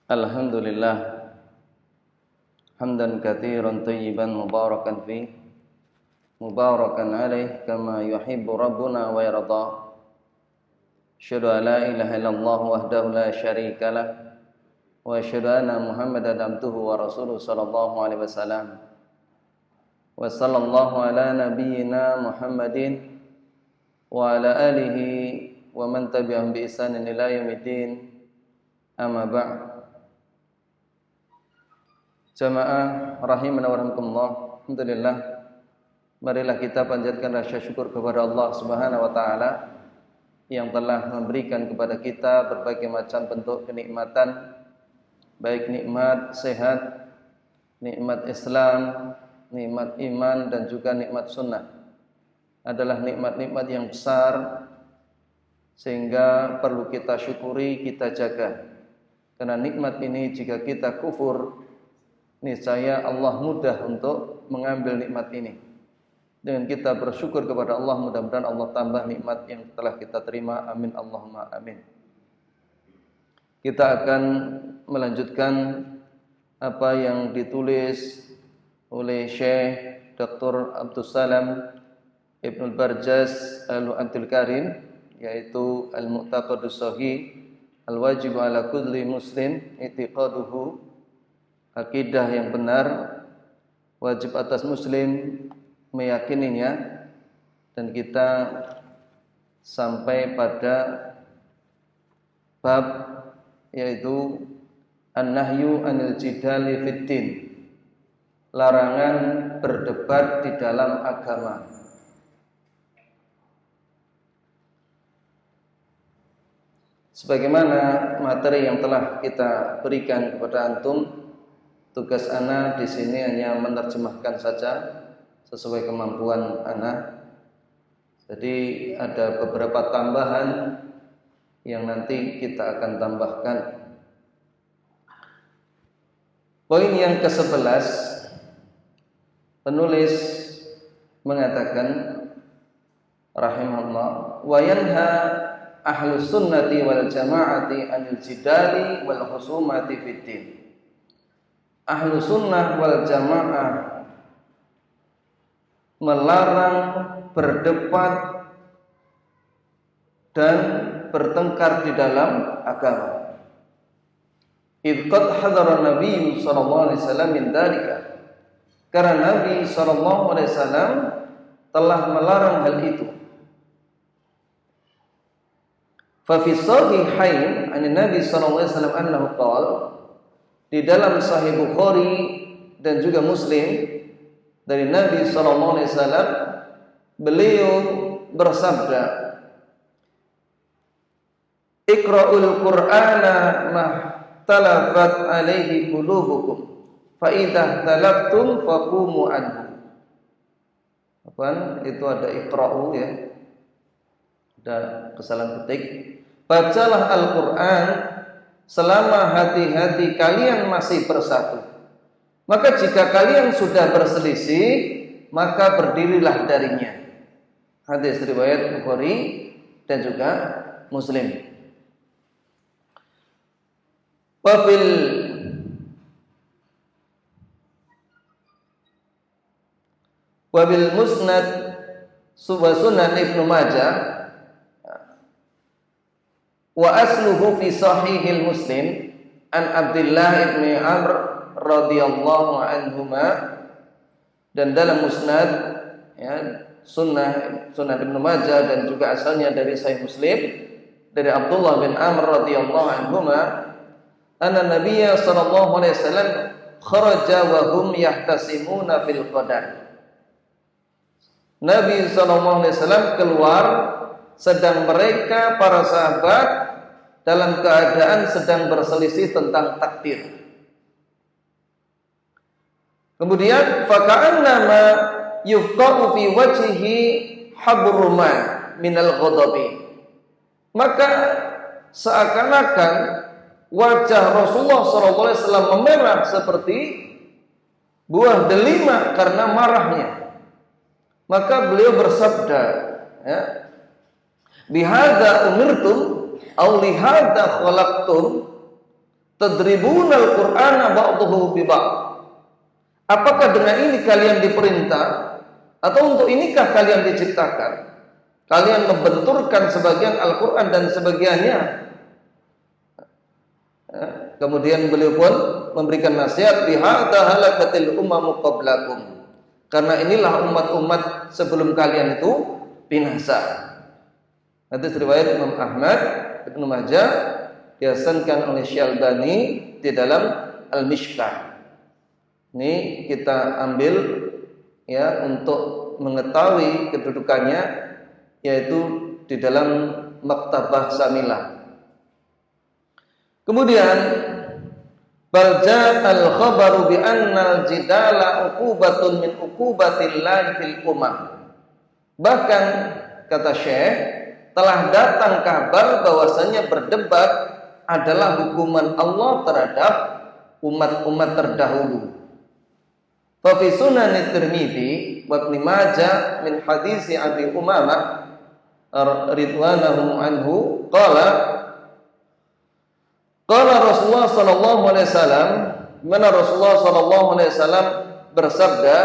Alhamdulillah hamdan katsiran thayyiban mubarakan fi mubarakan alaih kama yuhibbu rabbuna wa yarda. Asyhadu an la ilaha illallah wahdahu la syarika lah wa asyhadu anna Muhammadan abduhu wa rasuluhu sallallahu alaihi wasallam. Wa sallallahu ala nabiyyina Muhammadin wa ala alihi wa man tabi'ahum bi ihsanin ila yaumiddin. Amma ba'd. Jamaah rahimana wa rahimakumullah. Alhamdulillah, marilah kita panjatkan rasa syukur kepada Allah Subhanahu wa taala yang telah memberikan kepada kita berbagai macam bentuk kenikmatan, baik nikmat sehat, nikmat Islam, nikmat iman, dan juga nikmat sunnah. Adalah nikmat-nikmat yang besar sehingga perlu kita syukuri, kita jaga. Karena nikmat ini jika kita kufur, niscaya Allah mudah untuk mengambil nikmat ini. Dengan kita bersyukur kepada Allah, mudah-mudahan Allah tambah nikmat yang telah kita terima. Amin Allahumma amin. Kita akan melanjutkan apa yang ditulis oleh Syekh Dr. Abdus Salam Ibnul Barjas Al-Abdul Karim, yaitu Al-Mu'taqadus Sahih Al-Wajib ala kulli muslim i'tiqaduhu, akidah yang benar wajib atas muslim meyakininya. Dan kita sampai pada bab yaitu an-nahyu anil jidali fiddin, larangan berdebat di dalam agama. Sebagaimana materi yang telah kita berikan kepada antum, tugas ana di sini hanya menerjemahkan saja sesuai kemampuan ana. Jadi ada beberapa tambahan yang nanti kita akan tambahkan. Poin yang ke-11, penulis mengatakan rahimahullah, wa yanha ahlus sunnati wal jamaati anil jidali wal husumati fiddin. Ahlu sunnah wal jamaah melarang berdebat dan bertengkar di dalam agama. Idh qad hadara Nabi sallallahu alaihi wasallam min dzalika, karena Nabi sallallahu alaihi wasallam telah melarang hal itu. Fa fi sahihain an Nabi sallallahu alaihi wasallam annahu qala, di dalam Sahih Bukhari dan juga Muslim dari Nabi sallallahu alaihi wasallam, beliau bersabda, Iqra'ul Qur'ana mahtalafat alaihi qulubukum fa idza talaftum faqumu anhu. Apaan? Itu ada iqra'u ya. Ada kesalahan ketik. Bacalah Al-Qur'an selama hati-hati kalian masih bersatu. Maka jika kalian sudah berselisih, maka berdirilah darinya. Hadis riwayat Bukhari dan juga Muslim. Wabil musnad sunan Ibnu Majah wa asluhu fi sahihil Muslim an Abdullah ibn Amr radhiyallahu anhuma, dan dalam musnad ya, sunan Ibnu Majah dan juga asalnya dari Sahih Muslim dari Abdullah bin Amr radhiyallahu anhuma, anna Nabiyya sallallahu alaihi wasallam kharaja wa hum yahtasimuna fil qadar. Nabi sallallahu alaihi wasallam keluar sedang mereka para sahabat dalam keadaan sedang berselisih tentang takdir. Kemudian faka'annama yufqa'u fi wajhihi habruman minal ghadabi, maka seakan-akan wajah Rasulullah SAW memerah seperti buah delima karena marahnya. Maka beliau bersabda, ya. Bihadza umirtum aw lihadza khalaqtum tadribunal Qur'ana ba'dahu bi ba'd. Apakah dengan ini kalian diperintah atau untuk inikah kalian diciptakan? Kalian membenturkan sebagian Al-Qur'an dan sebagiannya. Kemudian beliau pun memberikan nasihat, bihadza halakatil umamu qablakum. Karena inilah umat-umat sebelum kalian itu binasa. Hadis riwayat Imam Ahmad, Ibnu Majah, dihasankan oleh Syalbani di dalam Al-Mishkah. Ini kita ambil ya untuk mengetahui kedudukannya, yaitu di dalam Maktabah Samilah. Kemudian balja al-khabaru bi anna al-jidala uqubatun min uqubatillahi fil umam. Bahkan kata Syekh, telah datang kabar bahwasanya berdebat adalah hukuman Allah terhadap umat-umat terdahulu. Fa fi Sunan Tirmidzi wa Ibnu Majah min hadis Abi Umamah radhiyallahu anhu qala Rasulullah sallallahu alaihi wasallam, mana Rasulullah sallallahu alaihi wasallam bersabda,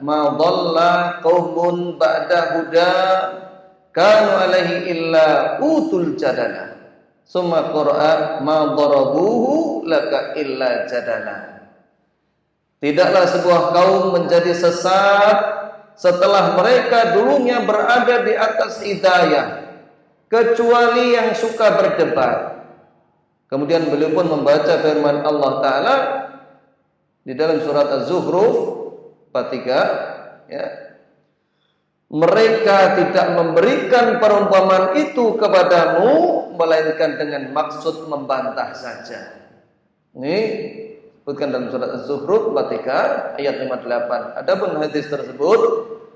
ma dhalla qaumun ba'da huda kanu alaihi illa utul jadala summa qara'a ma darabuhu laka illa jadala. Tidaklah sebuah kaum menjadi sesat setelah mereka dulunya berada di atas hidayah kecuali yang suka berdebat. Kemudian beliau pun membaca firman Allah Ta'ala di dalam surat Az-Zukhruf 43, ya. Mereka tidak memberikan perumpamaan itu kepadamu melainkan dengan maksud membantah saja. Ini disebutkan dalam surat Az-Zukhruf 43 ayat 58. Adapun hadis tersebut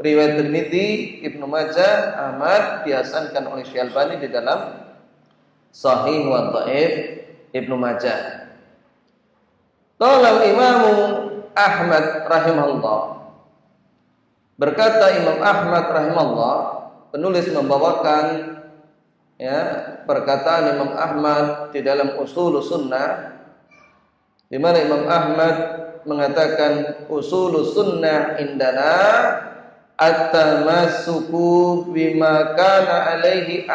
riwayat Tirmidzi, Ibnu Majah, Ahmad, dihasankan oleh Syalbani di dalam Sahih wa Dhaif Ibnu Majah. Qala Imam Ahmad rahimahullah. Berkata Imam Ahmad rahimahullah, penulis membawakan ya perkataan Imam Ahmad di dalam Ushulus Sunnah, di mana Imam Ahmad mengatakan Ushulus Sunnah indana at-tamassuku bima kana alaihi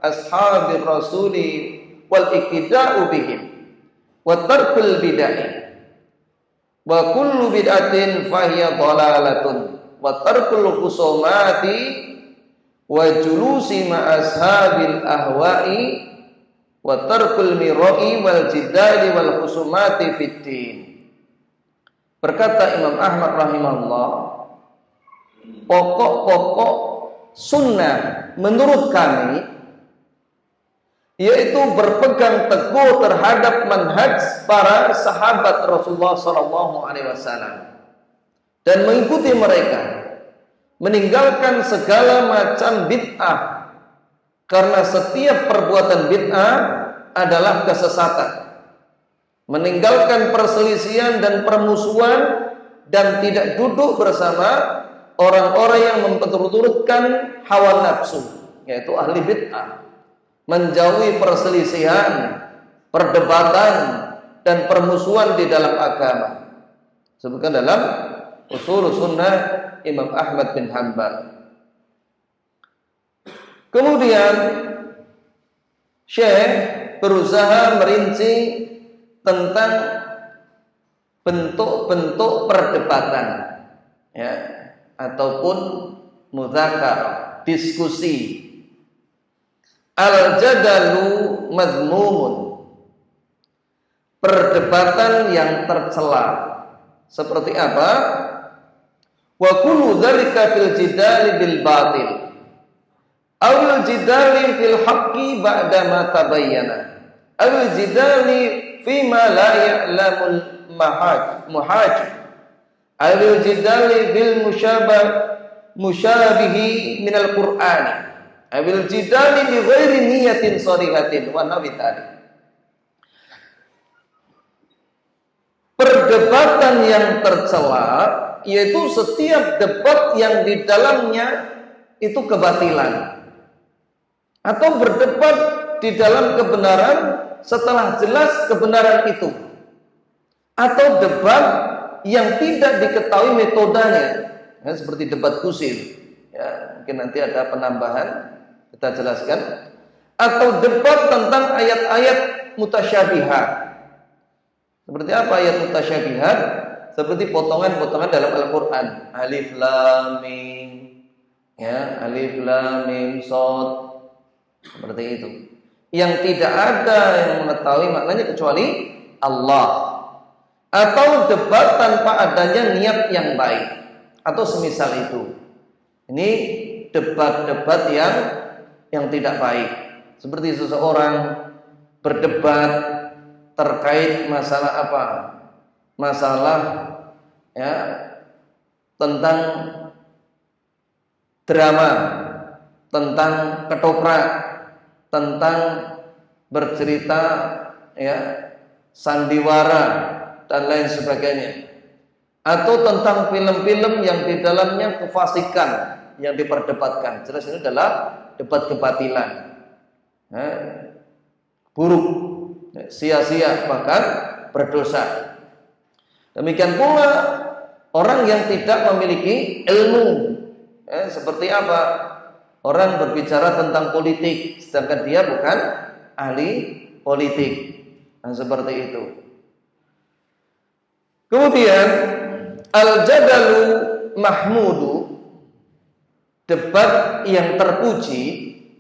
ashabir rasuli wal iktida'u bihim wa tarkul bid'ah wa kullu bid'atin fahiya dhalalatun wa tarkul khusumati wa julusi ma ashabil ahwa'i wa tarkul mira'i wal jidali wal khusumati fid din. Berkata Imam Ahmad rahimahullah, pokok-pokok sunnah menurut kami yaitu berpegang teguh terhadap manhaj para sahabat Rasulullah SAW dan mengikuti mereka, meninggalkan segala macam bid'ah, karena setiap perbuatan bid'ah adalah kesesatan, meninggalkan perselisihan dan permusuhan, dan tidak duduk bersama orang-orang yang memperturutkan hawa nafsu, yaitu ahli bid'ah, menjauhi perselisihan, perdebatan, dan permusuhan di dalam agama. Sebutkan dalam Ushulus Sunnah Imam Ahmad bin Hanbal. Kemudian Syekh berusaha merinci tentang bentuk-bentuk perdebatan, ya, ataupun mudzakar, diskusi. Al-jadalu madmumun, perdebatan yang tercela. Seperti apa? Wa kullu dzalika fil jidali bil batil awil jidali fil haqqi ba'da ma tabayyana awil jidali fima la ya'lamul muhaj awil jidali fil musyabihi minal qur'ani abil jidali bi ghairi niyatin sharihatin wa nawitari. Perdebatan yang tercela yaitu setiap debat yang di dalamnya itu kebatilan, atau berdebat di dalam kebenaran setelah jelas kebenaran itu, atau debat yang tidak diketahui metodenya, ya, seperti debat kusir, ya, mungkin nanti ada penambahan kita jelaskan, atau debat tentang ayat-ayat mutasyabihat. Seperti apa ayat mutasyabihat? Seperti potongan-potongan dalam Al-Quran, alif lam mim, ya, alif lam mim shad, seperti itu, yang tidak ada yang mengetahui maknanya kecuali Allah. Atau debat tanpa adanya niat yang baik, atau semisal itu. Ini debat-debat yang tidak baik. Seperti seseorang berdebat terkait masalah apa? Masalah, ya, tentang drama, tentang ketoprak, tentang bercerita, ya, sandiwara dan lain sebagainya, atau tentang film-film yang di dalamnya kefasikan yang diperdebatkan. Jelas ini adalah debat kebatilan, buruk, sia-sia, bahkan berdosa. Demikian pula orang yang tidak memiliki ilmu, seperti apa? Orang berbicara tentang politik sedangkan dia bukan ahli politik, seperti itu. Kemudian al-jadalu mahmudu, debat yang terpuji,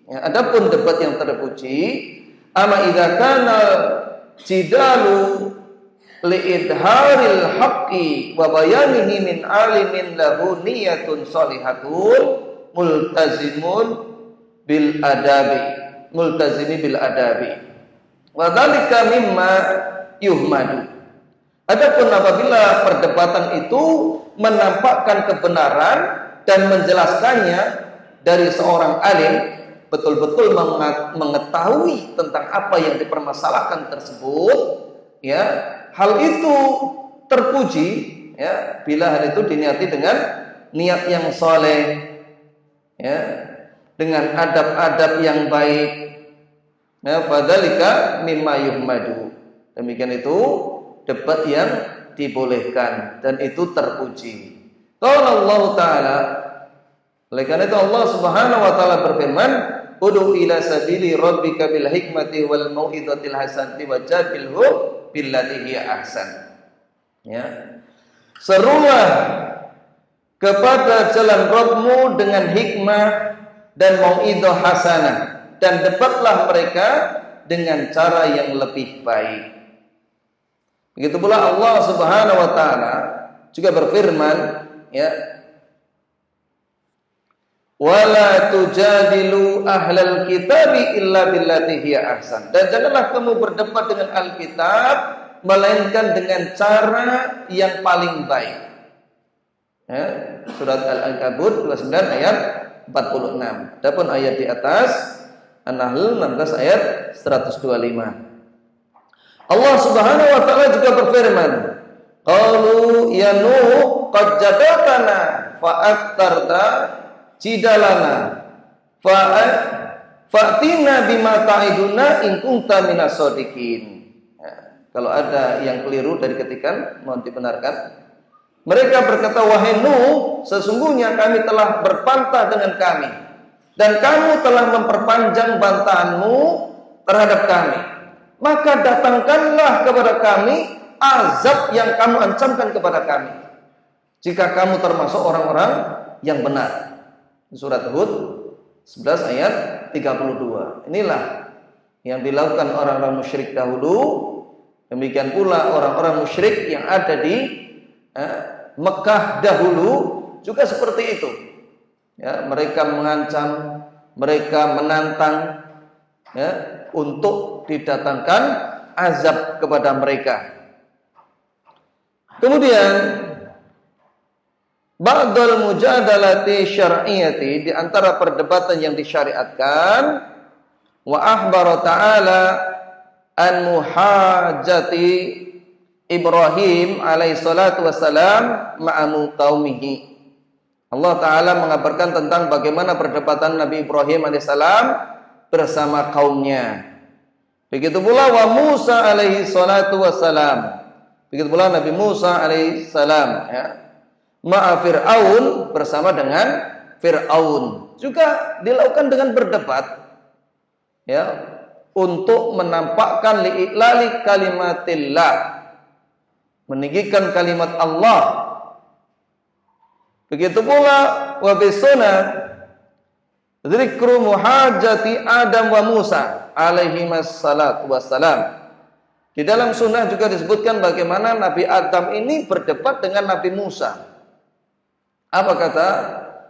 ya, adapun debat yang terpuji, ama idza kana jidalu liidharil haqqi wa bayanihi min alimin lahu niyatun shalihatun multazimi bil adabi wa dzalika mimma yuhmadu. Adapun apabila perdebatan itu menampakkan kebenaran dan menjelaskannya dari seorang alim, betul-betul mengetahui tentang apa yang dipermasalahkan tersebut, ya, hal itu terpuji, ya, bila hal itu diniati dengan niat yang soleh, ya, dengan adab-adab yang baik, ya, fadzalika mimma yuhmadu. Demikian itu debat yang dibolehkan dan itu terpuji. Qala Allah Ta'ala, oleh karena itu Allah Subhanahu wa taala berfirman, ud'u ila sabili rabbika bil hikmati wal mau'izatil hasanati wajadilhu billati hiya ahsan. Ya. Serulah kepada jalan Rabbmu dengan hikmah dan mau'izah hasanah, dan debatlah mereka dengan cara yang lebih baik. Begitu pula Allah Subhanahu wa taala juga berfirman, ya, wala tujadilu ahlal kitabi illa billati hiya ahsan, dan janganlah kamu berdebat dengan Alkitab melainkan dengan cara yang paling baik, ya, surat Al-Ankabut 29 ayat 46. Adapun ayat di atas An-Nahl 16 ayat 125. Allah Subhanahu wa taala juga berfirman, qalu ya Nuh qad jadaltana fa aktarta jidalana fa'tina bima ta'iduna in kunta minas shadiqin. Ya, kalau ada yang keliru dari ketikan mohon dibenarkan. Mereka berkata, wahai Nuh, sesungguhnya kami telah berpantah dengan kami dan kamu telah memperpanjang bantahanmu terhadap kami. Maka datangkanlah kepada kami azab yang kamu ancamkan kepada kami, jika kamu termasuk orang-orang yang benar. Surat Hud 11 ayat 32. Inilah yang dilakukan orang-orang musyrik dahulu. Demikian pula orang-orang musyrik yang ada di Mekah dahulu juga seperti itu. Ya, mereka mengancam, mereka menantang, ya, untuk didatangkan azab kepada mereka. Kemudian ba'dal mujadalati syar'iyyati, di antara perdebatan yang disyariatkan, wa akhbara ta'ala an muhajati Ibrahim alaihi salatu wassalam ma'amu qaumihi Allah Ta'ala mengabarkan tentang bagaimana perdebatan Nabi Ibrahim alaihissalam bersama kaumnya. Begitu pula wa Musa alaihi salatu wassalam. Begitu pula Nabi Musa alaihi salam, ya, ma'a Fir'aun, bersama dengan Fir'aun, juga dilakukan dengan berdebat, ya, untuk menampakkan li'i'lali kalimatillah, meninggikan kalimat Allah. Begitu pula wa bisunah dzikru muhajati Adam wa Musa alaihi wassalatu wassalam. Di dalam sunnah juga disebutkan bagaimana Nabi Adam ini berdebat dengan Nabi Musa. Apa kata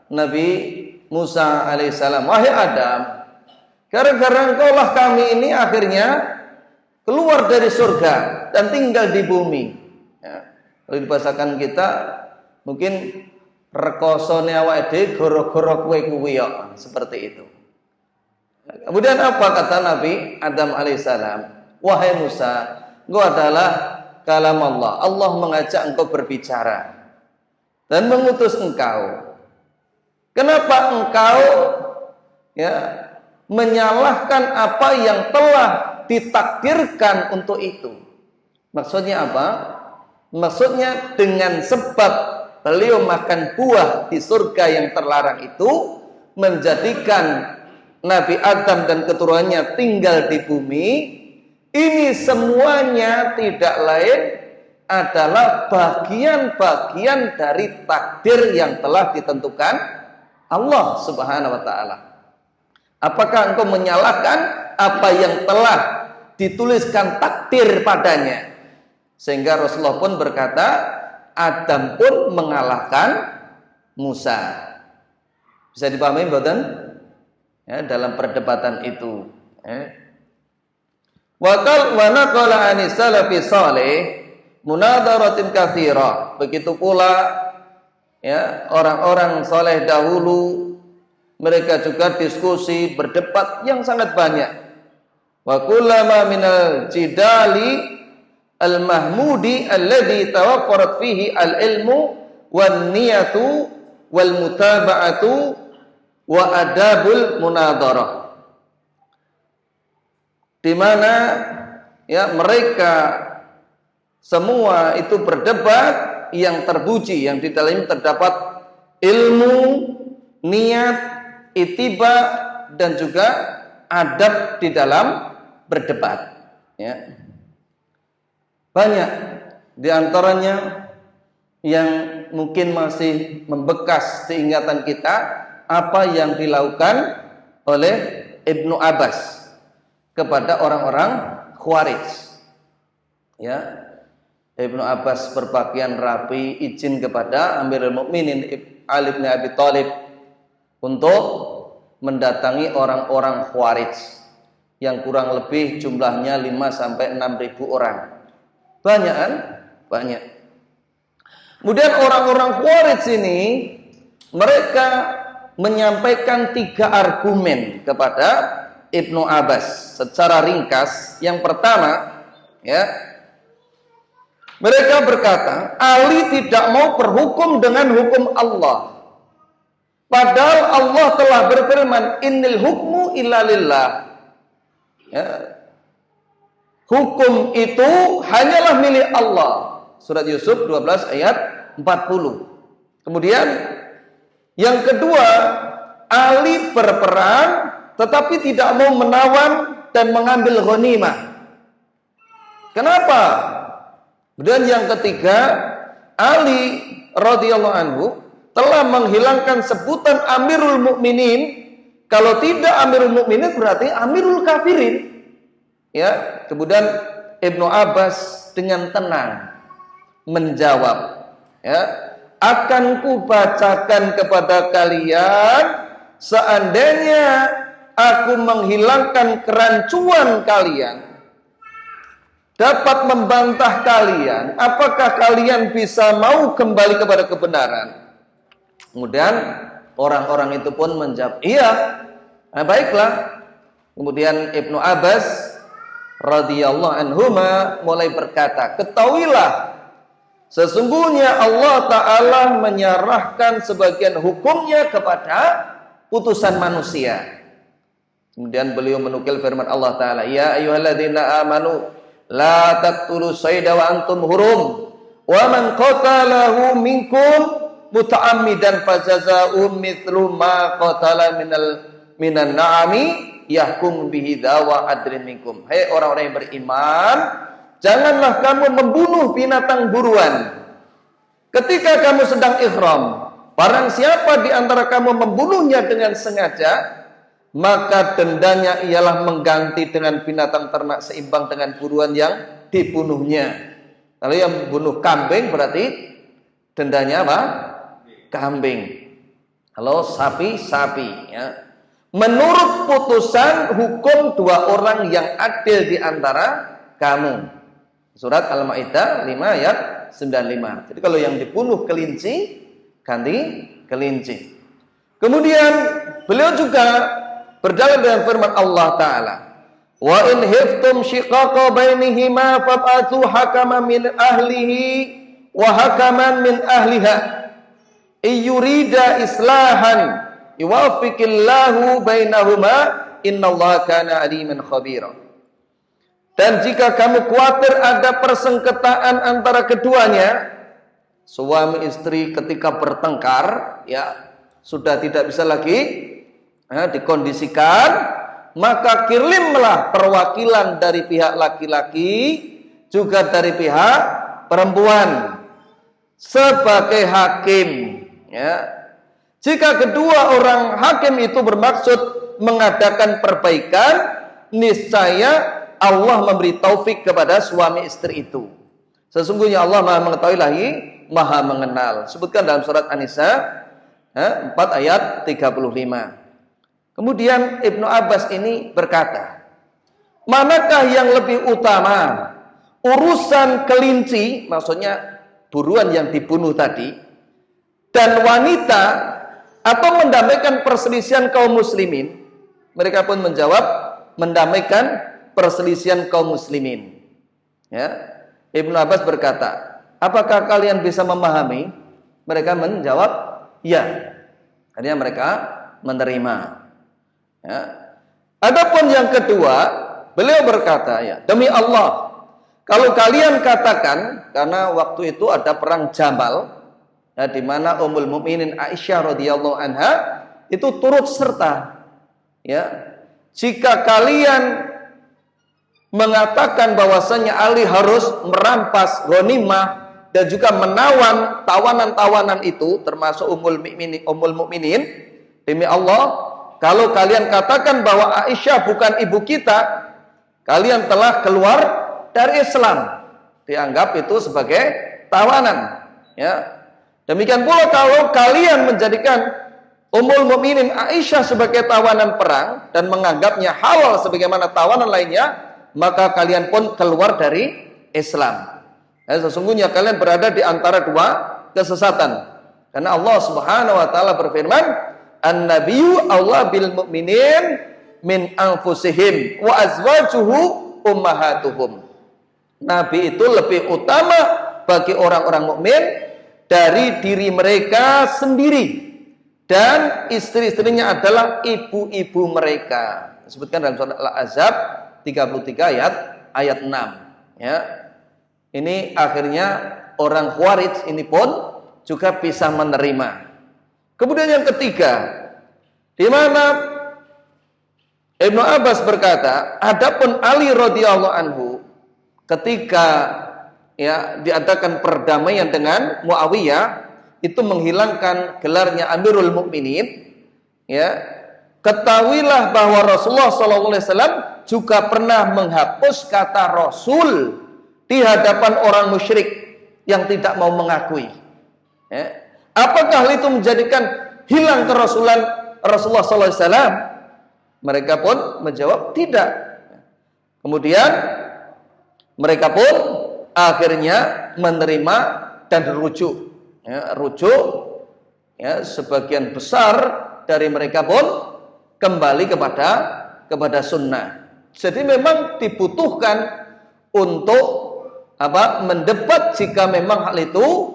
Nabi Musa alaihissalam? Wahai Adam, gara-gara engkaulah kami ini akhirnya keluar dari surga dan tinggal di bumi. Ya, kalau dibahasakan kita mungkin rekosone awake dhewe gara-gara kowe kuwi ya, seperti itu. Kemudian apa kata Nabi Adam alaihissalam? Wahai Musa, engkau adalah kalam Allah. Allah mengajak engkau berbicara dan mengutus engkau. Kenapa engkau, ya, menyalahkan apa yang telah ditakdirkan untuk itu? Maksudnya apa? Maksudnya dengan sebab beliau makan buah di surga yang terlarang itu, menjadikan Nabi Adam dan keturunannya tinggal di bumi. Ini semuanya tidak lain adalah bagian-bagian dari takdir yang telah ditentukan Allah Subhanahu wa taala. Apakah engkau menyalahkan apa yang telah dituliskan takdir padanya? Sehingga Rasulullah pun berkata, Adam pun mengalahkan Musa. Bisa dipahami mboten? Ya, dalam perdebatan itu, ya. Wa naqala an salafi salih munadaratin katsira. Begitu pula, ya, orang-orang saleh dahulu, mereka juga diskusi, berdebat yang sangat banyak. Wa kullama minal jidali al-mahmudi alladhi tawaffarat fihi al-ilmu wan niyatu wal mutaba'atu wa adabul munadarah. Di mana, ya, mereka semua itu berdebat yang terpuji, yang di dalamnya terdapat ilmu, niat, ittiba, dan juga adab di dalam berdebat, ya. Banyak di antaranya yang mungkin masih membekas diingatan kita apa yang dilakukan oleh Ibnu Abbas kepada orang-orang Khawarij, ya. Ibnu Abbas berpakaian rapi, izin kepada Amirul Mukminin Ali bin Abi Thalib untuk mendatangi orang-orang Khawarij yang kurang lebih jumlahnya 5 sampai 6 ribu orang. Banyak kan? Banyak. Kemudian orang-orang Khawarij ini, mereka menyampaikan 3 argumen kepada Ibnu Abbas secara ringkas. Yang pertama, ya, mereka berkata, Ali tidak mau berhukum dengan hukum Allah. Padahal Allah telah berfirman, innil hukmu illa lillah. Ya. Hukum itu hanyalah milik Allah. Surat Yusuf 12 ayat 40. Kemudian yang kedua, Ali berperang tetapi tidak mau menawan dan mengambil ghanimah. Kenapa? Dan yang ketiga, Ali radhiyallahu anhu telah menghilangkan sebutan Amirul Mukminin. Kalau tidak Amirul Mukminin berarti Amirul Kafirin. Ya, kemudian Ibnu Abbas dengan tenang menjawab, ya, akan kubacakan kepada kalian seandainya aku menghilangkan kerancuan kalian, dapat membantah kalian, apakah kalian bisa mau kembali kepada kebenaran? Kemudian orang-orang itu pun menjawab, iya. Nah, baiklah. Kemudian Ibnu Abbas radhiyallahu anhuma mulai berkata, ketahuilah Sesungguhnya Allah Ta'ala menyerahkan sebagian hukumnya kepada putusan manusia. Kemudian beliau menukil firman Allah Ta'ala, ya ayyuhalladzina amanu la taqtulu sayda wa antum hurum wa man qatalahu minkum muta'ammidan fajaza'un mithlu ma qatala minan na'ami yahkum bihi dawa adrin minkum. Hai orang-orang yang beriman, janganlah kamu membunuh binatang buruan ketika kamu sedang ihram. Barang siapa di antara kamu membunuhnya dengan sengaja, maka dendanya ialah mengganti dengan binatang ternak seimbang dengan buruan yang dibunuhnya. Kalau yang bunuh kambing berarti dendanya apa? Kambing. Kalau sapi, sapi. Ya. Menurut putusan hukum dua orang yang adil di antara kamu. Surat Al-Maidah 5 ayat 95. Jadi kalau yang dibunuh kelinci, ganti kelinci. Kemudian beliau juga berjalan dengan firman Allah Ta'ala, wa in hiftum shiqaqa bainihima fab'athu hakaman min ahlihi wa hakaman min ahliha iyurida islahan yuwafiqillahu bainahuma innallaha kana aliman khabira. Dan jika kamu khawatir ada persengketaan antara keduanya, suami istri ketika bertengkar, ya sudah tidak bisa lagi dikondisikan, maka kirimlah perwakilan dari pihak laki-laki juga dari pihak perempuan sebagai hakim. Ya. Jika kedua orang hakim itu bermaksud mengadakan perbaikan, niscaya Allah memberi taufik kepada suami istri itu. Sesungguhnya Allah Maha mengetahui lagi Maha mengenal. Sebutkan dalam surat An-Nisa 4 ayat 35. Kemudian Ibnu Abbas ini berkata, manakah yang lebih utama? Urusan kelinci, maksudnya buruan yang dibunuh tadi, dan wanita, atau mendamaikan perselisihan kaum muslimin? Mereka pun menjawab, mendamaikan perselisihan kaum muslimin. Ya. Ibnu Abbas berkata, apakah kalian bisa memahami? Mereka menjawab, ya. Akhirnya mereka menerima. Ya. Adapun yang kedua, beliau berkata, ya, demi Allah, kalau kalian katakan, karena waktu itu ada perang Jamal, ya, di mana Ummul Mukminin Aisyah radhiyallahu anha itu turut serta. Ya, jika kalian mengatakan bahwasanya Ali harus merampas ghanimah dan juga menawan tawanan-tawanan itu, termasuk Ummul Mukminin, demi Allah, kalau kalian katakan bahwa Aisyah bukan ibu kita, kalian telah keluar dari Islam, dianggap itu sebagai tawanan. Ya. Demikian pula kalau kalian menjadikan Ummul Mukminin Aisyah sebagai tawanan perang dan menganggapnya halal sebagaimana tawanan lainnya, maka kalian pun keluar dari Islam. Ya, sesungguhnya kalian berada di antara dua kesesatan. Karena Allah Subhanahu wa taala berfirman, "An-nabiyyu awla bil mu'minin min anfusihim wa azwajuhu ummahatuhum." Nabi itu lebih utama bagi orang-orang mukmin dari diri mereka sendiri, dan istri-istrinya adalah ibu-ibu mereka. Disebutkan dalam surat Al-Ahzab 33 ayat 6. Ya. Ini akhirnya orang Khawarij ini pun juga bisa menerima. Kemudian yang ketiga, di mana Ibnu Abbas berkata, adapun Ali radhiyallahu anhu ketika ya diadakan perdamaian dengan Muawiyah, itu menghilangkan gelarnya Amirul Mukminin, ya, ketahuilah bahwa Rasulullah SAW juga pernah menghapus kata Rasul di hadapan orang musyrik yang tidak mau mengakui. Ya. Apakah hal itu menjadikan hilang kerasulan Rasulullah SAW? Mereka pun menjawab tidak. Kemudian mereka pun akhirnya menerima dan rujuk. Ya, rujuk, ya, sebagian besar dari mereka pun kembali kepada sunnah. Jadi memang dibutuhkan untuk mendebat jika memang hal itu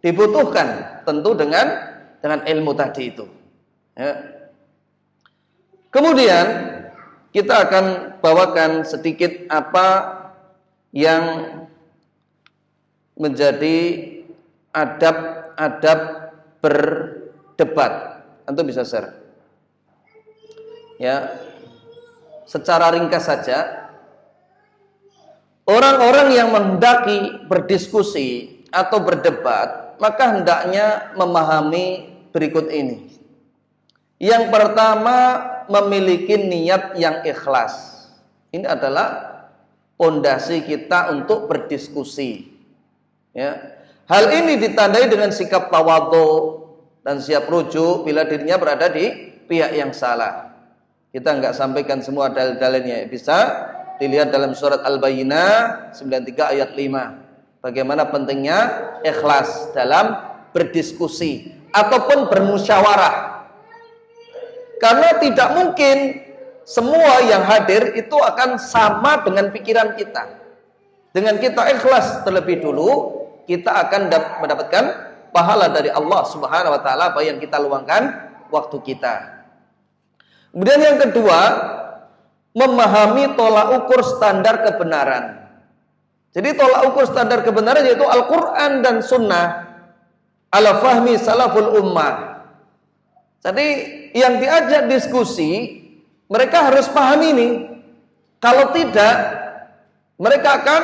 dibutuhkan, tentu dengan ilmu tadi itu. Ya. Kemudian kita akan bawakan sedikit apa yang menjadi adab-adab berdebat. Antum bisa share. Ya. Secara ringkas saja, orang-orang yang menghendaki berdiskusi atau berdebat, maka hendaknya memahami berikut ini. Yang pertama, memiliki niat yang ikhlas. Ini adalah pondasi kita untuk berdiskusi. Ya. Hal ini ditandai dengan sikap tawadhu dan siap rujuk bila dirinya berada di pihak yang salah. Kita enggak sampaikan semua dalil-dalilnya. Bisa dilihat dalam surat Al-Bayyinah 93 ayat 5. Bagaimana pentingnya ikhlas dalam berdiskusi ataupun bermusyawarah. Karena tidak mungkin semua yang hadir itu akan sama dengan pikiran kita. Dengan kita ikhlas terlebih dulu, kita akan mendapatkan pahala dari Allah Subhanahu wa taala apa yang kita luangkan waktu kita. Kemudian yang kedua, memahami tolak ukur standar kebenaran. Jadi tolak ukur standar kebenaran yaitu Al-Quran dan Sunnah ala fahmi salaful ummah. Jadi yang diajak diskusi, mereka harus paham ini. Kalau tidak, mereka akan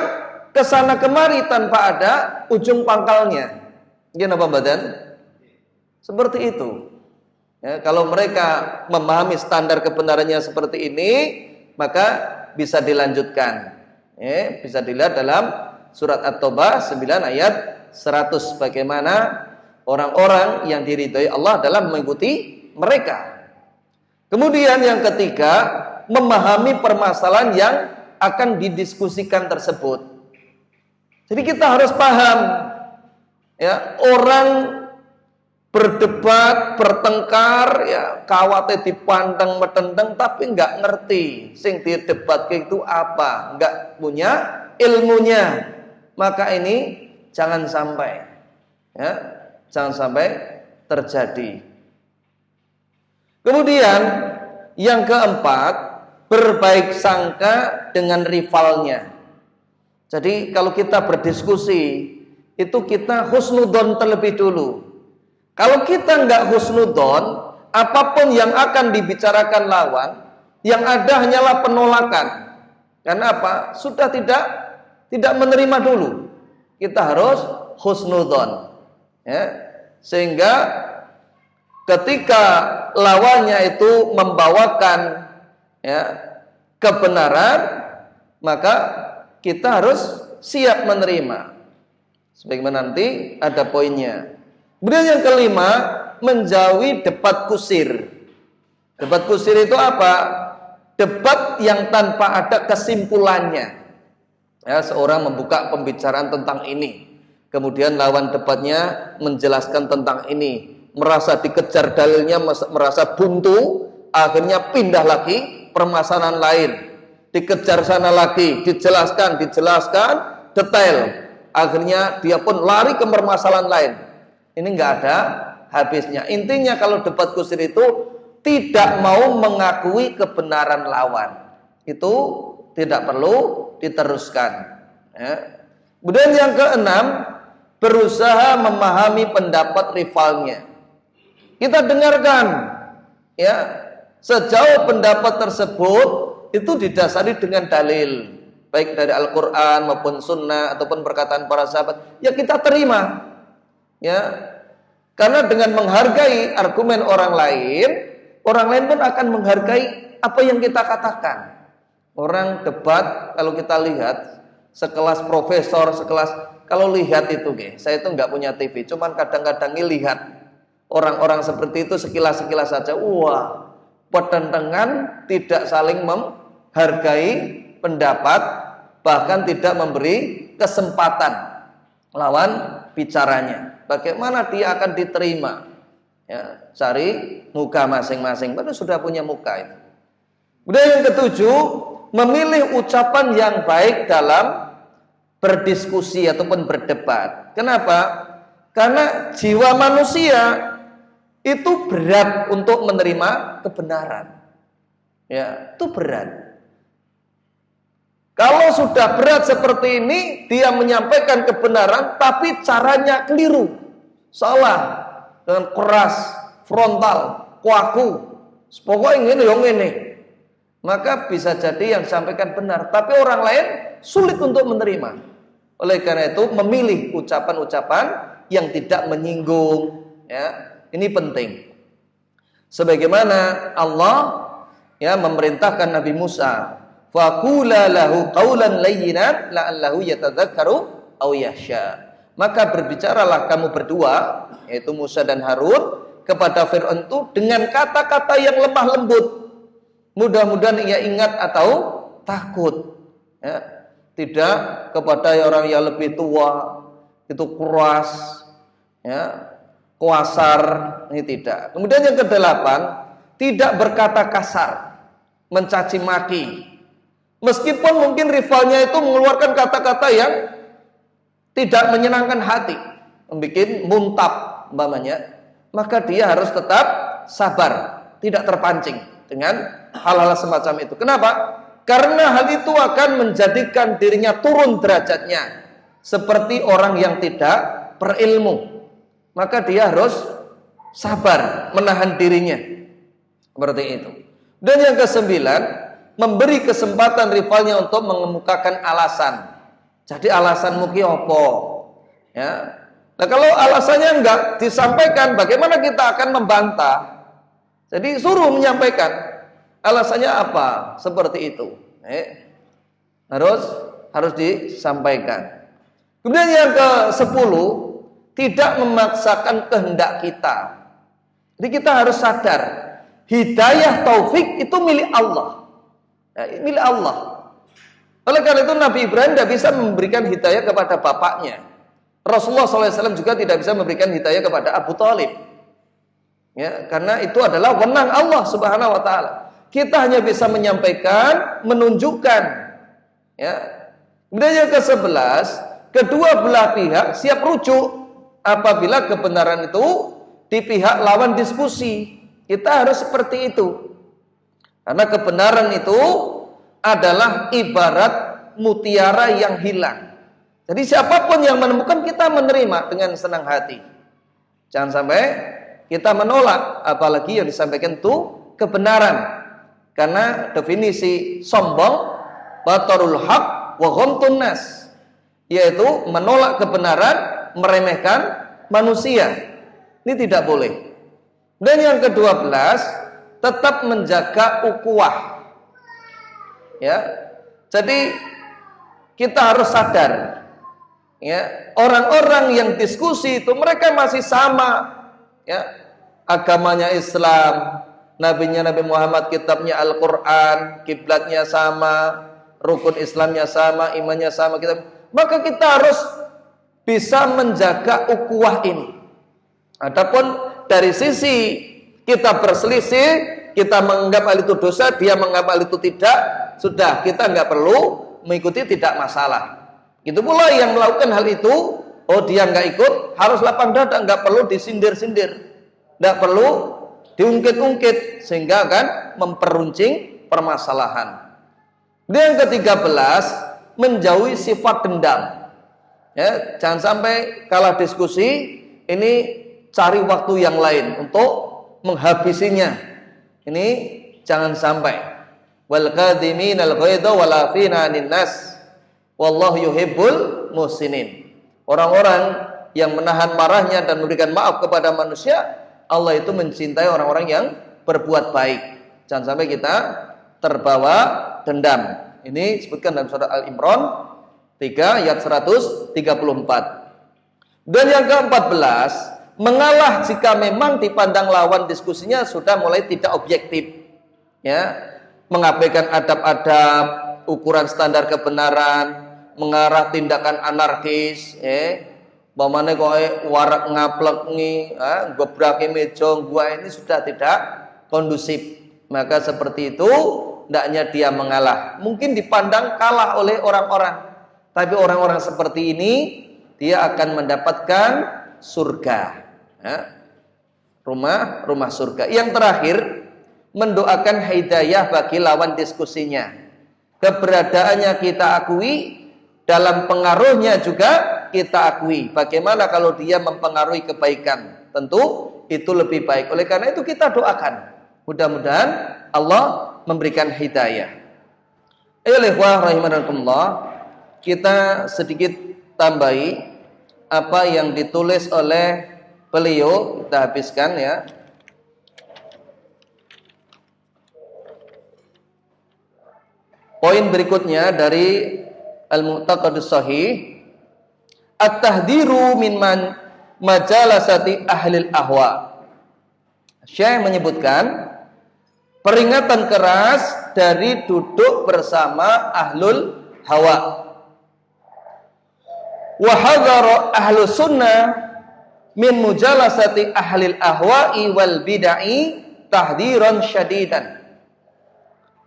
kesana kemari tanpa ada ujung pangkalnya. Gimana Pak Badan? Seperti itu. Ya, kalau mereka memahami standar kebenarannya seperti ini, maka bisa dilanjutkan. Ya, bisa dilihat dalam surat At-Taubah 9 ayat 100. Bagaimana orang-orang yang diridhai Allah dalam mengikuti mereka. Kemudian yang ketiga, memahami permasalahan yang akan didiskusikan tersebut. Jadi kita harus paham, ya, orang berdebat, bertengkar, ya kawate dipandang metendeng tapi enggak ngerti sing didebat itu apa, enggak punya ilmunya. Maka ini jangan sampai, ya, jangan sampai terjadi. Kemudian yang keempat, berbaik sangka dengan rivalnya. Jadi kalau kita berdiskusi, itu kita husnudzon terlebih dulu. Kalau kita enggak husnudzon, apapun yang akan dibicarakan lawan, yang ada hanyalah penolakan. Karena apa? Sudah tidak menerima dulu. Kita harus husnudzon. Ya. Sehingga ketika lawannya itu membawakan, ya, kebenaran, maka kita harus siap menerima. Sebagaimana nanti ada poinnya. Kemudian yang kelima, menjauhi debat kusir. Debat kusir itu apa? Debat yang tanpa ada kesimpulannya. Ya, seorang membuka pembicaraan tentang ini, kemudian lawan debatnya menjelaskan tentang ini, merasa dikejar dalilnya, merasa buntu, akhirnya pindah lagi permasalahan lain, dikejar sana lagi, dijelaskan detail, akhirnya dia pun lari ke permasalahan lain. Ini enggak ada habisnya. Intinya kalau debat kusir itu tidak mau mengakui kebenaran lawan, itu tidak perlu diteruskan. Ya. Kemudian yang keenam, berusaha memahami pendapat rivalnya. Kita dengarkan, ya, sejauh pendapat tersebut itu didasari dengan dalil, baik dari Al-Quran maupun Sunnah ataupun perkataan para sahabat, ya kita terima. Ya, karena dengan menghargai argumen orang lain pun akan menghargai apa yang kita katakan. Orang debat, kalau kita lihat sekelas profesor, kalau lihat itu, saya itu nggak punya TV, cuman kadang-kadang lihat orang-orang seperti itu sekilas-sekilas saja, wah, pertentangan, tidak saling menghargai pendapat, bahkan tidak memberi kesempatan lawan bicaranya. Bagaimana dia akan diterima? Ya, cari muka masing-masing. Padahal sudah punya muka itu. Kemudian yang ketujuh, memilih ucapan yang baik dalam berdiskusi ataupun berdebat. Kenapa? Karena jiwa manusia itu berat untuk menerima kebenaran. Ya, itu berat. Kalau sudah berat seperti ini, dia menyampaikan kebenaran tapi caranya keliru, salah, dengan keras, frontal, kuaku, pokoknya ini, maka bisa jadi yang sampaikan benar, tapi orang lain sulit untuk menerima. Oleh karena itu memilih ucapan-ucapan yang tidak menyinggung. Ya, ini penting. Sebagaimana Allah ya memerintahkan Nabi Musa, faqula lahu qawlan layyinan la'allahu yatadzakkaru aw yakhsha. Maka berbicaralah kamu berdua, yaitu Musa dan Harun, kepada Fir'aun itu dengan kata-kata yang lemah lembut. Mudah-mudahan ia ingat atau takut. Ya, tidak kepada orang yang lebih tua, itu keras, ya, kuasar, ini tidak. Kemudian yang kedelapan, tidak berkata kasar, mencaci maki. Meskipun mungkin rivalnya itu mengeluarkan kata-kata yang tidak menyenangkan hati, membuat muntap umpamanya, maka dia harus tetap sabar, tidak terpancing dengan hal-hal semacam itu. Kenapa? Karena hal itu akan menjadikan dirinya turun derajatnya seperti orang yang tidak berilmu. Maka dia harus sabar, menahan dirinya seperti itu. Dan yang kesembilan, memberi kesempatan rivalnya untuk mengemukakan alasan. Jadi alasanmu ki opo? Ya. Nah, kalau alasannya enggak disampaikan, bagaimana kita akan membantah? Jadi suruh menyampaikan alasannya apa? Seperti itu. Harus disampaikan. Kemudian yang ke-10, tidak memaksakan kehendak kita. Jadi kita harus sadar, hidayah taufik itu milik Allah. Ya, milik Allah. Oleh karena itu Nabi Ibrahim tidak bisa memberikan hidayah kepada bapaknya. Rasulullah SAW juga tidak bisa memberikan hidayah kepada Abu Thalib. Ya, karena itu adalah wewenang Allah Subhanahu wa taala. Kita hanya bisa menyampaikan, menunjukkan. Ya. Kemudian yang ke-11, kedua belah pihak siap rujuk apabila kebenaran itu di pihak lawan diskusi. Kita harus seperti itu. Karena kebenaran itu adalah ibarat mutiara yang hilang. Jadi siapapun yang menemukan, kita menerima dengan senang hati. Jangan sampai kita menolak, apalagi yang disampaikan itu kebenaran. Karena definisi sombong, batarul haq wa ghamtun nas, yaitu menolak kebenaran, meremehkan manusia. Ini tidak boleh. Dan yang ke-12, tetap menjaga ukhuwah. Ya. Jadi kita harus sadar, ya, orang-orang yang diskusi itu mereka masih sama, ya, agamanya Islam, nabinya Nabi Muhammad, kitabnya Al-Quran, kiblatnya sama, rukun Islamnya sama, imannya sama, maka kita harus bisa menjaga ukhuwah ini. Adapun dari sisi kita berselisih, kita menganggap hal itu dosa, dia menganggap hal itu tidak, sudah, kita nggak perlu mengikuti, tidak masalah. Itu pula yang melakukan hal itu, oh dia nggak ikut, harus lapang dada, nggak perlu disindir-sindir, nggak perlu diungkit-ungkit, sehingga akan memperuncing permasalahan. Dan yang ke-13, menjauhi sifat dendam. Ya, jangan sampai kalah diskusi, ini cari waktu yang lain untuk menghabisinya. Ini jangan sampai. Wal kadhiminal ghaidha wal afina 'anil nas wallahu yuhibbul muhsinin. Orang-orang yang menahan marahnya dan memberikan maaf kepada manusia, Allah itu mencintai orang-orang yang berbuat baik. Jangan sampai kita terbawa dendam. Ini disebutkan dalam surah Al-Imran 3 ayat 134. Dan yang ke-14, mengalah jika memang dipandang lawan diskusinya sudah mulai tidak objektif. Ya, mengabaikan adab-adab, ukuran standar kebenaran, mengarah tindakan anarkis, bagaimana kok warak ngaplek nih, gebraki meja gua, ini sudah tidak kondusif. Maka seperti itu, hendaknya dia mengalah. Mungkin dipandang kalah oleh orang-orang, Tapi orang-orang seperti ini dia akan mendapatkan surga. Ya. Rumah surga. Yang terakhir, mendoakan hidayah bagi lawan diskusinya. Keberadaannya kita akui, dalam pengaruhnya juga kita akui. Bagaimana kalau dia mempengaruhi kebaikan? Tentu itu lebih baik. Oleh karena itu kita doakan. Mudah-mudahan Allah memberikan hidayah. Ikhwah rahimakumullah, kita sedikit tambahi apa yang ditulis oleh beliau, kita habiskan ya. Poin berikutnya dari Al-Mu'taqadus Shahih, at-tahdiru min majalasati ahlil ahwa. Syekh menyebutkan peringatan keras dari duduk bersama ahlul hawa. Wa hadzara ahlus sunnah min mujalasati ahlil ahwa'i wal bid'ai tahdiran syadidan.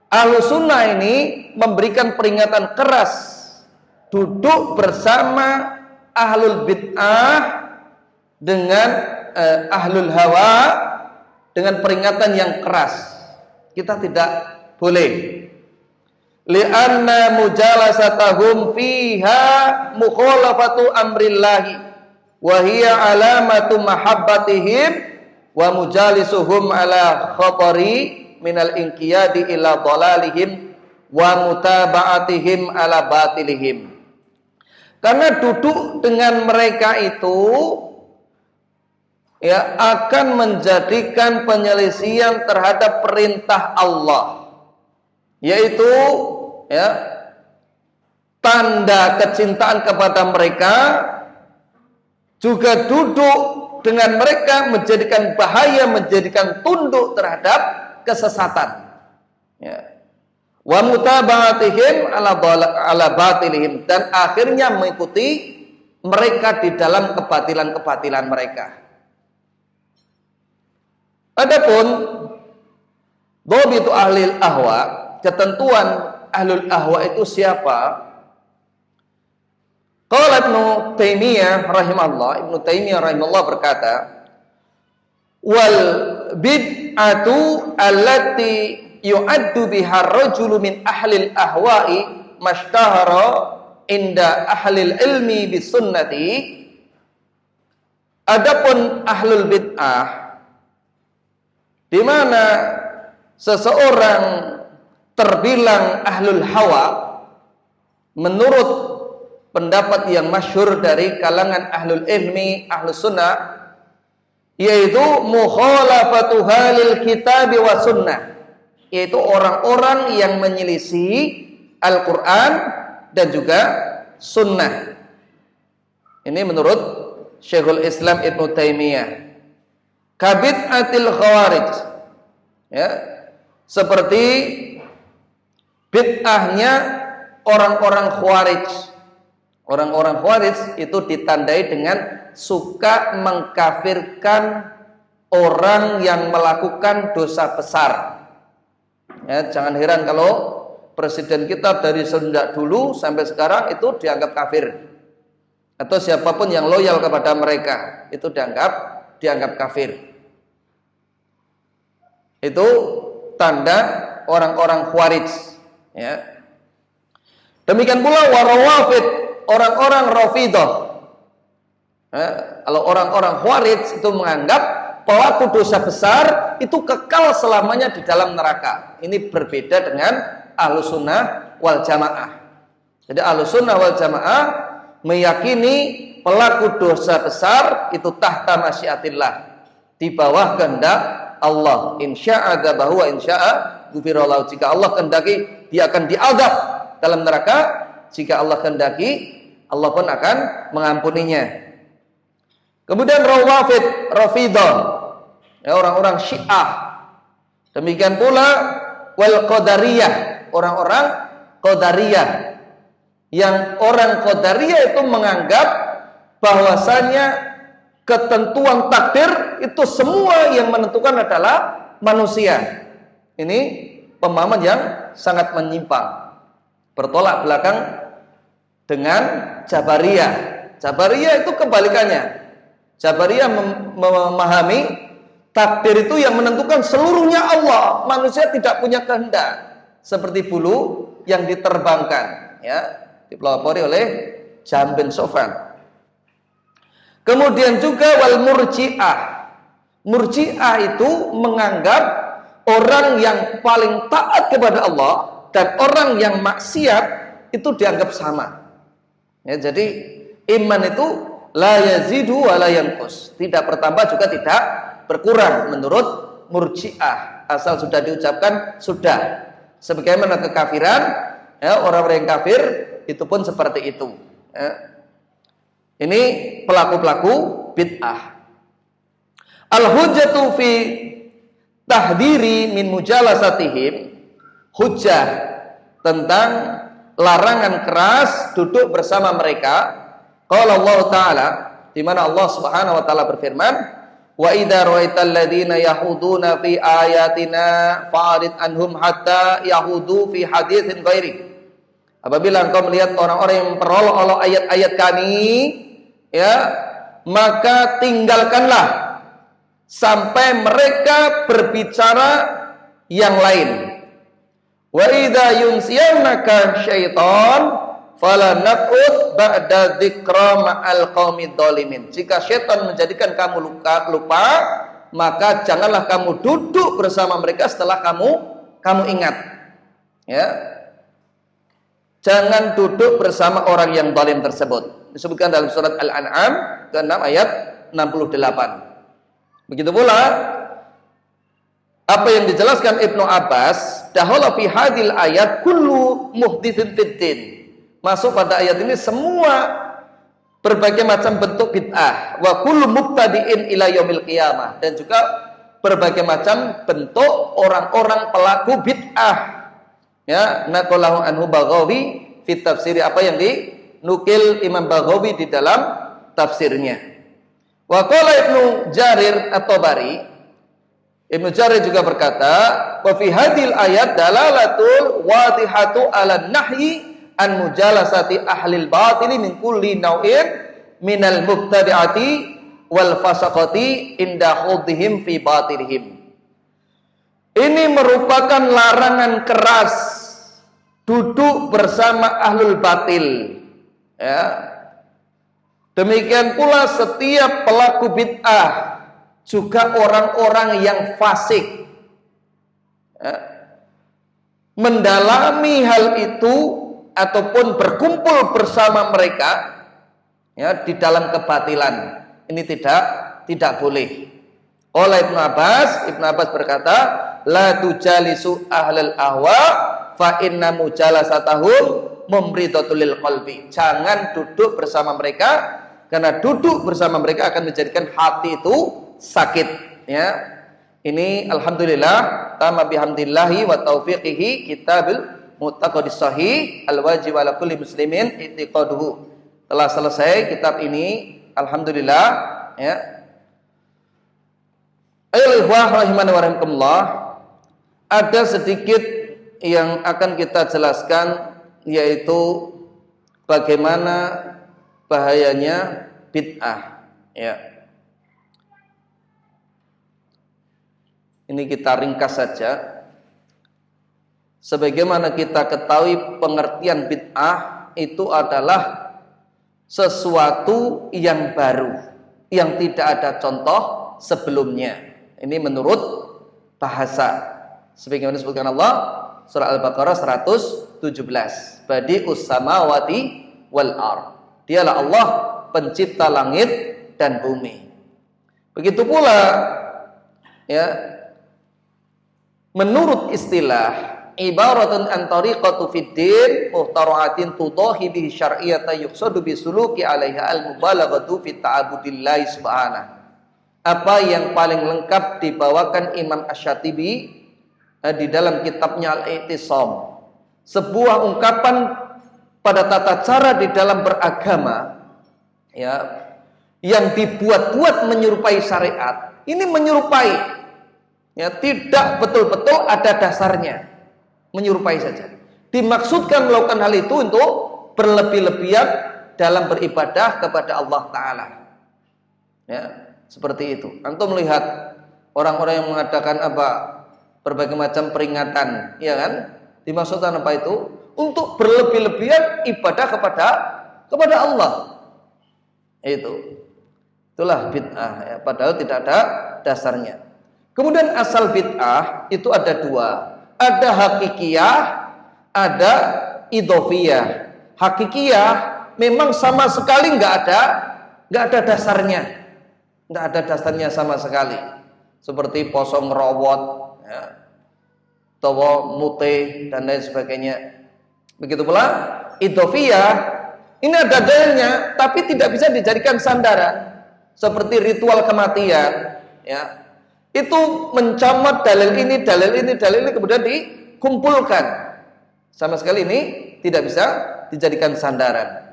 Ahlus sunnah ini memberikan peringatan keras duduk bersama ahlul bid'ah dengan ahlul hawa dengan peringatan yang keras. Kita tidak boleh. Li'anna mujalasatahum fiha mukhalafatu amrillahi wa hiya alamatu mahabbatihim wa mujalisuhum ala khatari minal inqiyadi ila dhalalihim wa mutaba'atihim ala batilihim. Karena duduk dengan mereka itu ya akan menjadikan penyelisihan terhadap perintah Allah, yaitu ya tanda kecintaan kepada mereka. Juga duduk dengan mereka menjadikan bahaya, menjadikan tunduk terhadap kesesatan. Ya. Wa mutaba'atihim ala batilihim, dan akhirnya mengikuti mereka di dalam kebatilan-kebatilan mereka. Adapun dhabitu ahlil ahwa, ketentuan ahlul ahwa itu siapa? Qala Ibnu Taimiyah rahimahullah berkata, wal bid'atu allati yu'addu biha ar-rajulu min ahlil ahwa'i mashtahara inda ahlil ilmi bis sunnati. Adapun ahlul bid'ah, di mana seseorang terbilang ahlul hawa menurut pendapat yang masyhur dari kalangan ahlul ilmi, ahlus sunnah, yaitu mukhalafatuha lil kitab wa sunnah, yaitu orang-orang yang menyelisih Al-Quran dan juga sunnah. Ini menurut Syekhul Islam Ibnu Taimiyah. Kabid'atil khawarij, ya, seperti bid'ahnya orang-orang khawarij. Orang-orang khawarij itu ditandai dengan suka mengkafirkan orang yang melakukan dosa besar. Ya, jangan heran kalau presiden kita dari sejak dulu sampai sekarang itu dianggap kafir. Atau siapapun yang loyal kepada mereka itu dianggap kafir. Itu tanda orang-orang khawarij. Ya. Demikian pula warawafid, orang-orang Rafidah. Kalau orang-orang Khawarij itu menganggap pelaku dosa besar itu kekal selamanya di dalam neraka. Ini berbeda dengan Ahlus Sunnah wal Jamaah. Jadi Ahlus Sunnah wal Jamaah meyakini pelaku dosa besar itu tahta masyiatillah, di bawah kehendak Allah. Insya'a adzabahu wa insya'a ghufirallahu. Jika Allah kehendaki dia akan diazab dalam neraka, jika Allah kehendaki Allah pun akan mengampuninya. Kemudian Rafidah, ya, orang-orang Syiah. Demikian pula wal Qadariyah, orang-orang Qadariyah. Yang orang Qadariyah itu menganggap bahwasanya ketentuan takdir itu semua yang menentukan adalah manusia. Ini pemahaman yang sangat menyimpang, bertolak belakang dengan Jabariyah. Jabariyah itu kebalikannya. Jabariyah memahami takdir itu yang menentukan seluruhnya Allah. Manusia tidak punya kehendak. Seperti bulu yang diterbangkan, ya, dipelopori oleh Jahm bin Sofwan. Kemudian juga wal murji'ah. Murji'ah itu menganggap orang yang paling taat kepada Allah dan orang yang maksiat itu dianggap sama. Ya, jadi iman itu la yazidu wa la yanqus, tidak bertambah juga tidak berkurang menurut Murji'ah. Asal sudah diucapkan sudah. Sebagaimana kekafiran, ya, orang-orang yang kafir itu pun seperti itu. Ya. Ini pelaku-pelaku bid'ah. Al-hujjatu fi tahdiri min mujalasatihim, hujjah tentang larangan keras duduk bersama mereka. Qala Allah Ta'ala, di mana Allah Subhanahu wa taala berfirman, wa idza ra'aital ladzina yahuduna fi ayatina fa'rid anhum hatta yahudu fi haditsin ghairi. Apabila engkau melihat orang-orang yang memperolok-olok ayat-ayat kami, ya, maka tinggalkanlah sampai mereka berbicara yang lain. Wa idza yunsiyannaka syaitan fala naqud ba'da dzikra ma'al qaumid dzalimin. Jika syaitan menjadikan kamu lupa, maka janganlah kamu duduk bersama mereka setelah kamu ingat. Ya. Jangan duduk bersama orang yang zalim tersebut. Disebutkan dalam surat Al-An'am ke-6 ayat 68. Begitu pula apa yang dijelaskan Ibnu Abbas, dahala fi hadil ayat kullu muhditsin fiddin. Masuk pada ayat ini semua berbagai macam bentuk bid'ah, wa kullu mubtadi'in ila yaumil qiyamah, dan juga berbagai macam bentuk orang-orang pelaku bid'ah. Ya, naqalahu anhu Baghawi fi tafsir, apa yang dinukil Imam Baghawi di dalam tafsirnya. Wa qala Ibnu Jarir At-Tabari, Ibnu Jarir juga berkata, wa fi hadil ayat dalalatul wadihatu ala nahyi an mujalasati ahlil batili min kulli nau'in minal mubtadi'ati wal fasaqati inda khudhihim fi batilihim. Ini merupakan larangan keras duduk bersama ahlul batil. Ya. Demikian pula setiap pelaku bid'ah, juga orang-orang yang fasik. Ya. Mendalami hal itu ataupun berkumpul bersama mereka, ya, di dalam kebatilan. Ini tidak boleh. Oleh Ibnu Abbas berkata, la tujalisu ahlal ahwa fa inna mujalasatahum mumridatul lil qalbi. Jangan duduk bersama mereka, karena duduk bersama mereka akan menjadikan hati itu sakit, ya. Ini alhamdulillah tama bihamdillahi wa taufiqihi kitabul mu'taqadis sahih al-wajib ala kulli muslimin i'tiqaduhu. Telah selesai kitab ini alhamdulillah, ya. Ayo rahimani wa rahimakumullah, ada sedikit yang akan kita jelaskan, yaitu bagaimana bahayanya bid'ah, ya. Ini kita ringkas saja. Sebagaimana kita ketahui, pengertian bid'ah itu adalah sesuatu yang baru, yang tidak ada contoh sebelumnya. Ini menurut bahasa. Sebagaimana disebutkan Allah surah Al-Baqarah 117. Badi'us samawati wal ard. Dialah Allah pencipta langit dan bumi. Begitu pula, ya, menurut istilah ibaratun an tariqatu fid din muhtara'atin tudahi bihi syar'iyyata yuqsadu bisuluki 'alaiha al-mubalaghatu fi ta'abudillahi subhanahu. Apa yang paling lengkap dibawakan Imam Asy-Syatibi di dalam kitabnya Al-I'tisam, sebuah ungkapan pada tata cara di dalam beragama, ya, yang dibuat-buat menyerupai syariat. Ini menyerupai, ya, tidak betul-betul ada dasarnya, menyerupai saja. Dimaksudkan melakukan hal itu berlebih-lebihan dalam beribadah kepada Allah Ta'ala. Ya, seperti itu. Antum melihat orang-orang yang mengadakan berbagai macam peringatan, ya kan? Dimaksudkan apa itu? Untuk berlebih-lebihan ibadah kepada Allah. Itulah bid'ah, ya. Padahal tidak ada dasarnya. Kemudian asal bid'ah itu ada dua. Ada hakikiyah, ada idhofiyah. Hakikiyah memang sama sekali nggak ada dasarnya, nggak ada dasarnya sama sekali. Seperti poso ngerawat, ya, tawa mute dan lain sebagainya. Begitu pula idhofiyah, ini ada dalilnya, tapi tidak bisa dijadikan sandaran. Seperti ritual kematian, ya. Itu mencomot dalil ini, kemudian dikumpulkan. Sama sekali ini tidak bisa dijadikan sandaran.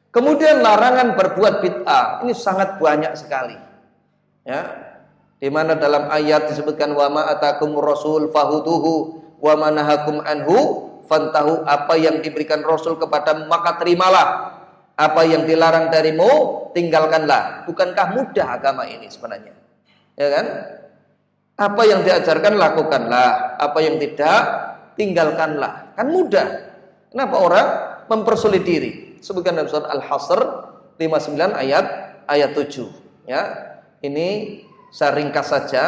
Kemudian larangan berbuat bid'ah, ini sangat banyak sekali. Ya, di mana dalam ayat disebutkan wa ma atakumur rasul fahutuhu wa ma nahakum anhu fantahu, apa yang diberikan Rasul kepada maka terimalah, apa yang dilarang darimu tinggalkanlah. Bukankah mudah agama ini sebenarnya? Ya kan? Apa yang diajarkan lakukanlah, apa yang tidak tinggalkanlah. Kan mudah. Kenapa orang mempersulit diri? Sebutkan dalam surat Al-Hasr 59 ayat 7. Ya, ini saya ringkas saja.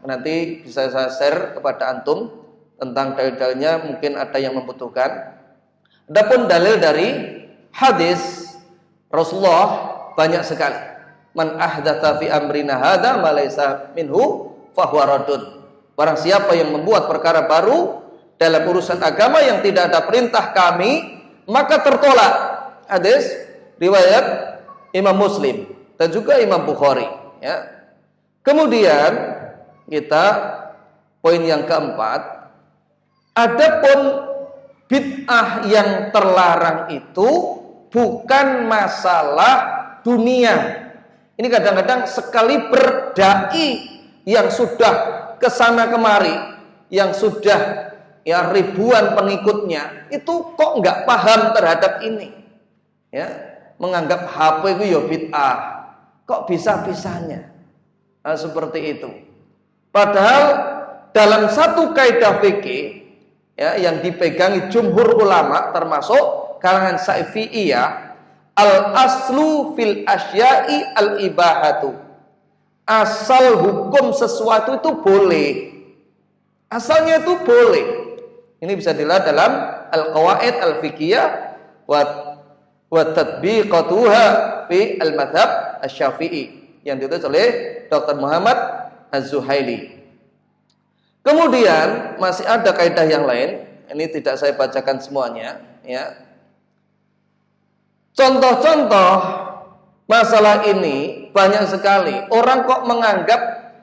Nanti bisa saya share kepada antum tentang dalil-dalilnya, mungkin ada yang membutuhkan. Adapun dalil dari hadis Rasulullah banyak sekali. Man ahdatsa fi amrina hadza ma laysa minhu fahuwa raddun. Barang siapa yang membuat perkara baru dalam urusan agama yang tidak ada perintah kami, maka tertolak. Hadis riwayat Imam Muslim dan juga Imam Bukhari, ya. Kemudian kita poin yang keempat, adapun bid'ah yang terlarang itu bukan masalah dunia. Ini kadang-kadang sekali berdai yang sudah kesana kemari, yang sudah ya ribuan pengikutnya, itu kok nggak paham terhadap ini, ya, menganggap HP itu ya bid'ah, kok bisa-bisanya, nah, seperti itu. Padahal dalam satu kaidah fikih, ya, yang dipegangi jumhur ulama termasuk kalangan Syafi'iyah, al aslu fil asya'i al ibahatu. Asal hukum sesuatu itu boleh. Asalnya itu boleh. Ini bisa dilihat dalam Al-Qawaid Al-Fiqhiyah wa tatbiqatuha fi al-madhhab asy-Syafi'i yang ditulis oleh Dr. Muhammad Az-Zuhaili. Kemudian masih ada kaidah yang lain. Ini tidak saya bacakan semuanya, ya. Contoh-contoh masalah ini banyak sekali. Orang kok menganggap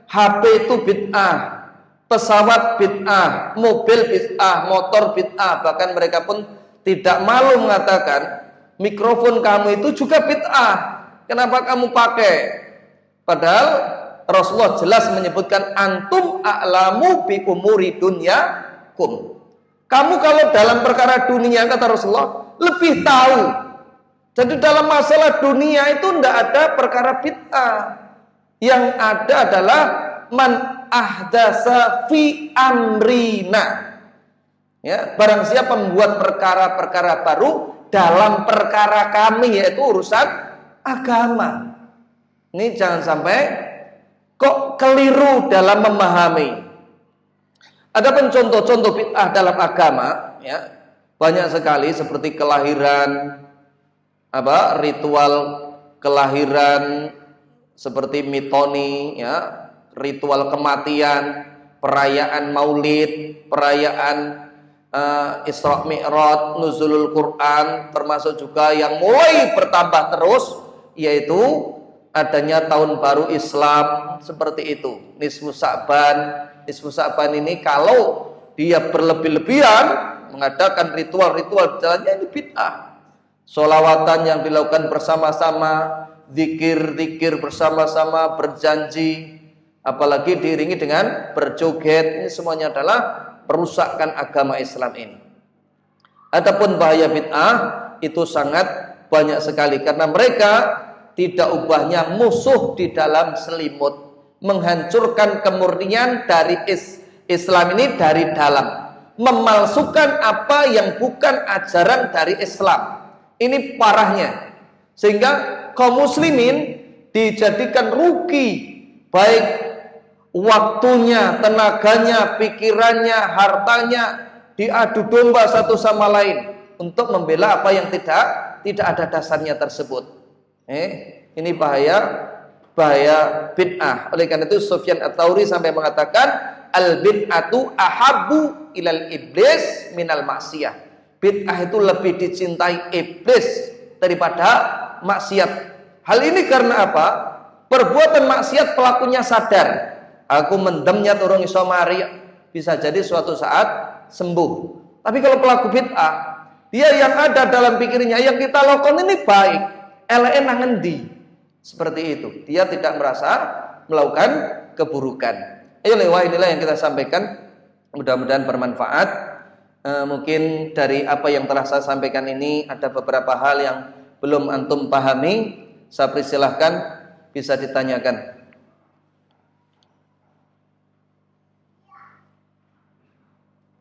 HP itu bid'ah, pesawat bid'ah, mobil bid'ah, motor bid'ah. Bahkan mereka pun tidak malu mengatakan mikrofon kamu itu juga bid'ah. Kenapa kamu pakai? Padahal Rasulullah jelas menyebutkan antum a'lamu bi umuri dunyakum. Kamu kalau dalam perkara dunia, kata Rasulullah, lebih tahu. Jadi dalam masalah dunia itu tidak ada perkara bid'ah. Yang ada adalah man ahdasa fi amrina. Ya, barang siapa membuat perkara-perkara baru dalam perkara kami, yaitu urusan agama. Ini jangan sampai kok keliru dalam memahami. Adapun contoh-contoh bid'ah dalam agama, ya, banyak sekali seperti kelahiran, ritual kelahiran seperti mitoni, ya, ritual kematian, perayaan maulid, perayaan Isra Mi'raj, nuzulul Quran, termasuk juga yang mulai bertambah terus, yaitu adanya tahun baru Islam seperti itu, nisfu Sa'ban. Nisfu Sa'ban ini kalau dia berlebih-lebihan mengadakan ritual-ritual jalannya, ini bid'ah. Sholawatan yang dilakukan bersama-sama, zikir-zikir bersama-sama, berjanji, apalagi diiringi dengan berjoget, ini semuanya adalah perusakan agama Islam ini. Adapun bahaya bid'ah, itu sangat banyak sekali, karena mereka tidak ubahnya musuh di dalam selimut, menghancurkan kemurnian dari Islam ini dari dalam, memalsukan apa yang bukan ajaran dari Islam. Ini parahnya, sehingga kaum muslimin dijadikan rugi, baik waktunya, tenaganya, pikirannya, hartanya, diadu domba satu sama lain untuk membela apa yang tidak ada dasarnya tersebut. Ini bahaya bid'ah. Oleh karena itu Sufyan Ats-Tsauri sampai mengatakan al bid'atu ahabbu ilal iblis minal maksiyah. Bid'ah itu lebih dicintai iblis daripada maksiat. Hal ini karena apa? Perbuatan maksiat pelakunya sadar, aku mendemnya turun iso mari, bisa jadi suatu saat sembuh. Tapi kalau pelaku bid'ah, dia yang ada dalam pikirnya, yang kita lakukan ini baik, eleke nang endi? Seperti itu. Dia tidak merasa melakukan keburukan. Ayo lewat, inilah yang kita sampaikan. Mudah-mudahan bermanfaat. Mungkin dari apa yang telah saya sampaikan ini ada beberapa hal yang belum antum pahami. Saya persilahkan bisa ditanyakan.